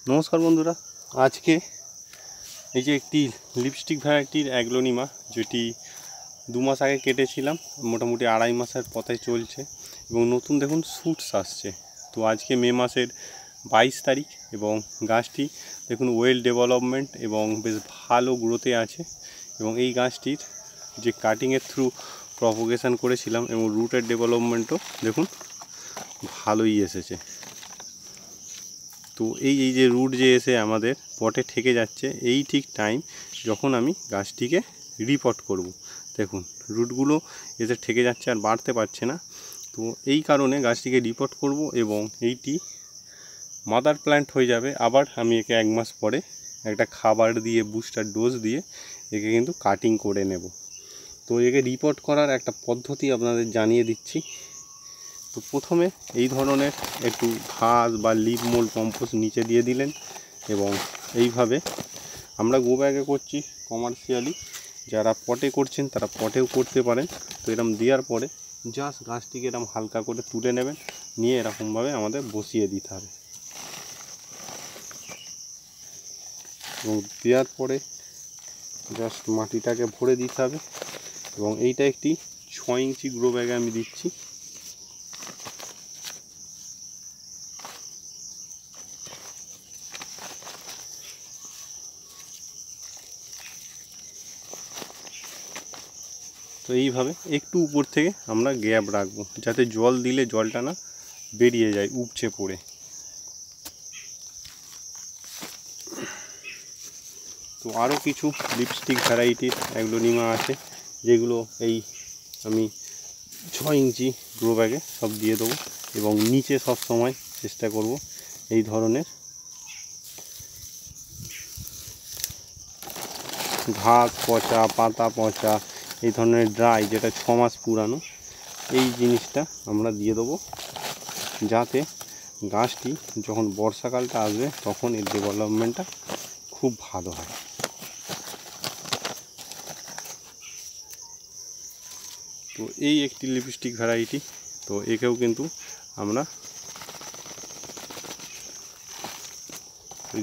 নমস্কার বন্ধুরা, আজকে এই যে একটি লিপস্টিক ভ্যারাইটির অ্যাগ্লোনিমা যেটি 2 মাস আগে কেটেছিলাম, মোটামুটি 2.5 মাসের পথে চলছে এবং নতুন দেখুন শুটস আসছে। তো আজকে মে মাসের 22 তারিখ এবং গাছটি দেখুন ওয়েল ডেভেলপমেন্ট এবং বেশ ভালো গ্রোথে আছে এবং এই গাছটির যে কাটিংয়ের থ্রু প্রপোগেশন করেছিলাম এবং রুটের ডেভেলপমেন্টও দেখুন ভালোই এসেছে। তো এই যে রুট যে এসে আমাদের পটে ঠেকে যাচ্ছে, এই ঠিক টাইম যখন আমি গাছটিকে রিপট করব। দেখুন রুটগুলো এসে ঠেকে যাচ্ছে আর বাড়তে পারছে না, তো এই কারণে গাছটিকে রিপট করব এবং এইটি মাদার প্ল্যান্ট হয়ে যাবে। আবার আমি একে 1 মাস পরে একটা খাবার দিয়ে বুস্টার ডোজ দিয়ে একে কিন্তু কাটিং করে নেব। তো একে রিপোর্ট করার একটা পদ্ধতি আপনাদের জানিয়ে দিচ্ছি। তো প্রথমে এই ধরনের একটু ঘাস বা লিভ মোল্ড কম্পোস্ট নিচে দিয়ে দিলেন এবং এইভাবে আমরা গো ব্যাগে করছি কমার্শিয়ালি, যারা পটে করছেন তারা পটেও করতে পারেন। তো এরকম দেওয়ার পরে জাস্ট গাছটিকে এরকম হালকা করে তুলে নেবেন, নিয়ে এরকমভাবে আমাদের বসিয়ে দিতে হবে এবং দেওয়ার পরে জাস্ট মাটিটাকে ভরে দিতে হবে এবং এইটা একটি 6 ইঞ্চি গ্রো ব্যাগে আমি দিচ্ছি। তো এইভাবে একটু উপর থেকে আমরা গ্যাপ রাখবো, যাতে জল দিলে জলটা না বেরিয়ে যায় উপচে পড়ে। তো আরও কিছু লিপস্টিক ভ্যারাইটির অ্যাগ্লোনিমা আছে, যেগুলো এই আমি 6 ইঞ্চি গ্রো ব্যাগে সব দিয়ে দেবো এবং নিচে সব সময় চেষ্টা করব এই ধরনের ঘাস পচা, পাতা পচা, এই ধরনের ড্রাই যেটা 6 মাস পুরানো, এই জিনিসটা আমরা দিয়ে দেবো, যাতে গাছটি যখন বর্ষাকালটা আসবে তখন এর ডেভেলপমেন্টটা খুব ভালো হয়। তো এই একটি লিপস্টিক ভ্যারাইটি, তো একেও কিন্তু আমরা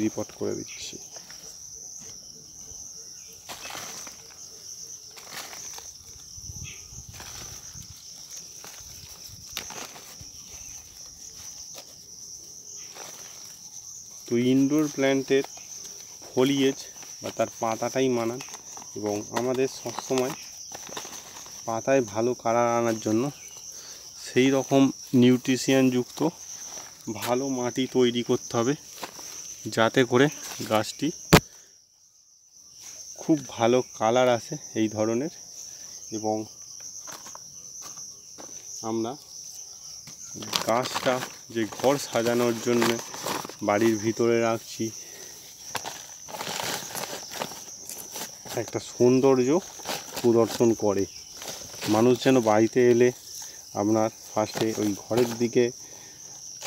রিপোর্ট করে দিচ্ছি। তো ইনডোর প্ল্যান্টের ফলিয়েজ বা তার পাতাটাই মানান এবং আমাদের সবসময় পাতায় ভালো কালার আনার জন্য সেই রকম নিউট্রিশিয়ানযুক্ত ভালো মাটি তৈরি করতে হবে, যাতে করে গাছটি খুব ভালো কালার আসে এই ধরনের। এবং আমরা গাছটা যে ঘর সাজানোর জন্য বাড়ির ভিতরে রাখছি, একটা সৌন্দর্য প্রদর্শন করে। মানুষ যেন বাড়িতে এলে আপনার ফার্স্টে ওই ঘরের দিকে,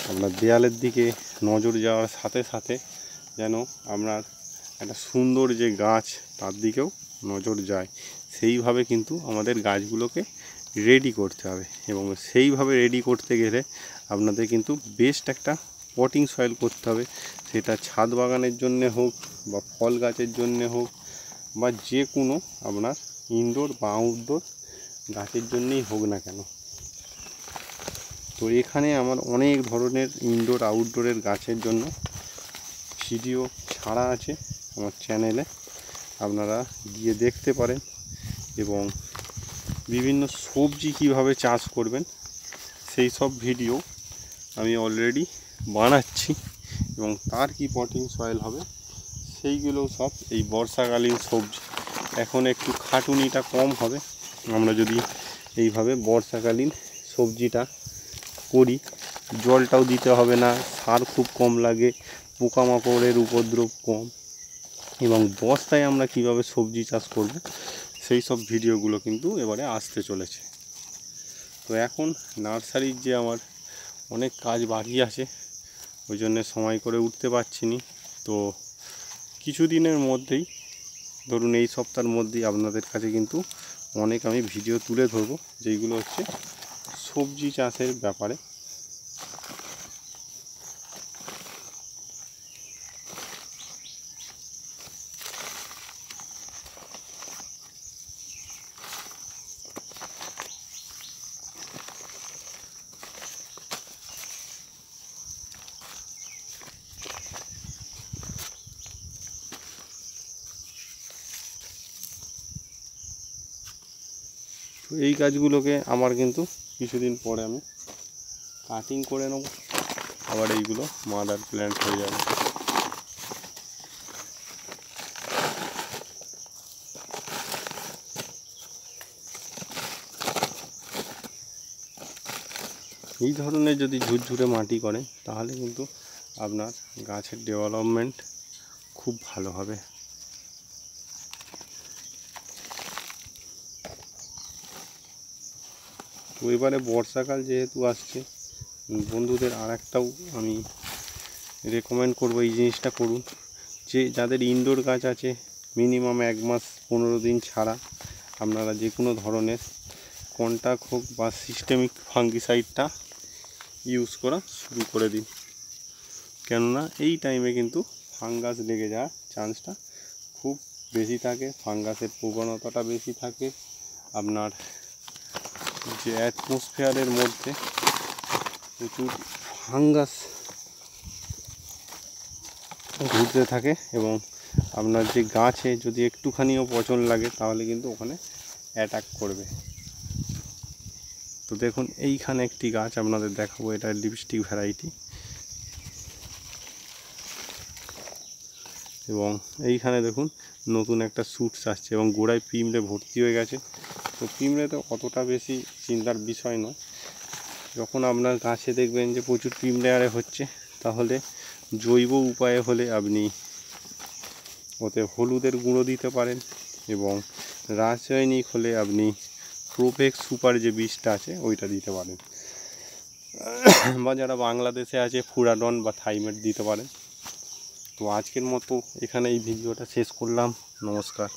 আপনার দেয়ালের দিকে নজর যাওয়ার সাথে সাথে যেন আপনার একটা সুন্দর যে গাছ তার দিকেও নজর যায়। সেইভাবে কিন্তু আমাদের গাছগুলোকে রেডি করতে হবে এবং সেইভাবে রেডি করতে গেলে আপনাদের কিন্তু বেস্ট একটা পটিং সয়েল করতে হবে, সেটা ছাদ বাগানের জন্যে হোক বা ফল গাছের জন্যে হোক বা যে কোনো আপনার ইনডোর বা আউটডোর গাছের জন্যেই হোক না কেন। তো এখানে আমার অনেক ধরনের ইনডোর আউটডোরের গাছের জন্য ভিডিও ছাড়া আছে আমার চ্যানেলে, আপনারা গিয়ে দেখতে পারেন এবং বিভিন্ন সবজি কিভাবে চাষ করবেন সেই সব ভিডিও আমি অলরেডি বানাচ্ছি এবং তার কি পটিং সয়েল হবে সেইগুলো সব এই বর্ষাকালীন সবজি। এখন একটু খাটুনিটা কম হবে আমরা যদি এইভাবে বর্ষাকালীন সবজিটা করি, জলটাও দিতে হবে না, সার খুব কম লাগে, পোকামাকড়ের উপদ্রব কম এবং বস্তায় আমরা কিভাবে সবজি চাষ করব সেই সব ভিডিওগুলো কিন্তু এবারে আসতে চলেছে। তো এখন নার্সারির যে আমার অনেক কাজ বাকি আছে, ওই জন্যে সময় করে উঠতে পারছি না। তো কিছুদিনের মধ্যেই, ধরুন এই সপ্তাহের মধ্যেই আপনাদের কাছে কিন্তু অনেক আমি ভিডিও তুলে ধরবো, যেইগুলো হচ্ছে সবজি চাষের ব্যাপারে। এই গাছগুলোকে আমার কিন্তু কিছুদিন পরে আমি কাটিং করে নেব, আবার এইগুলো মাদার প্ল্যান্ট হয়ে যাবে। এই ধরনের যদি ঝুরঝুরে মাটি করে তাহলে কিন্তু আপনার গাছের ডেভেলপমেন্ট খুব ভালো হবে। তো এবারে বর্ষাকাল যেহেতু আসছে, বন্ধুদের আর একটাও আমি রেকমেন্ড করবো, এই জিনিসটা করুন, যে যাদের ইনডোর গাছ আছে মিনিমাম 1 মাস 15 দিন ছাড়া আপনারা যে কোনো ধরনের কন্টাক্ট হোক বা সিস্টেমিক ফাঙ্গিসাইডটা ইউজ করা শুরু করে দিন। কেননা এই টাইমে কিন্তু ফাঙ্গাস লেগে যাওয়ার চান্সটা খুব বেশি থাকে, ফাঙ্গাসের প্রবণতাটা বেশি থাকে। আপনার যে অ্যাটমসফিয়ারের মধ্যে প্রচুর ফাঙ্গাস ঘুরতে থাকে এবং আপনার যে গাছে যদি একটুখানিও পচন লাগে তাহলে কিন্তু ওখানে অ্যাটাক করবে। তো দেখুন এইখানে একটি গাছ আপনাদের দেখাবো, এটা লিপস্টিক ভ্যারাইটি, এবং এইখানে দেখুন নতুন একটা শুটস আসছে এবং গোড়ায় পিঁমড়ে ভর্তি হয়ে গেছে। তো পিঁমড়ে তো অতটা বেশি চিন্তার বিষয় নয়, যখন আপনার গাছে দেখবেন যে প্রচুর পিঁমড়ে আরে হচ্ছে, তাহলে জৈব উপায়ে হলে আপনি ওতে হলুদের গুঁড়ো দিতে পারেন, এবং রাসায়নিক হলে আপনি প্রোপেক্স সুপার যে বীজটা আছে ওইটা দিতে পারেন, বা যারা বাংলাদেশে আছে ফুরাডন বা থাইমেট দিতে পারেন। তো আজকের মতো এখানে এই ভিডিওটা শেষ করলাম। নমস্কার।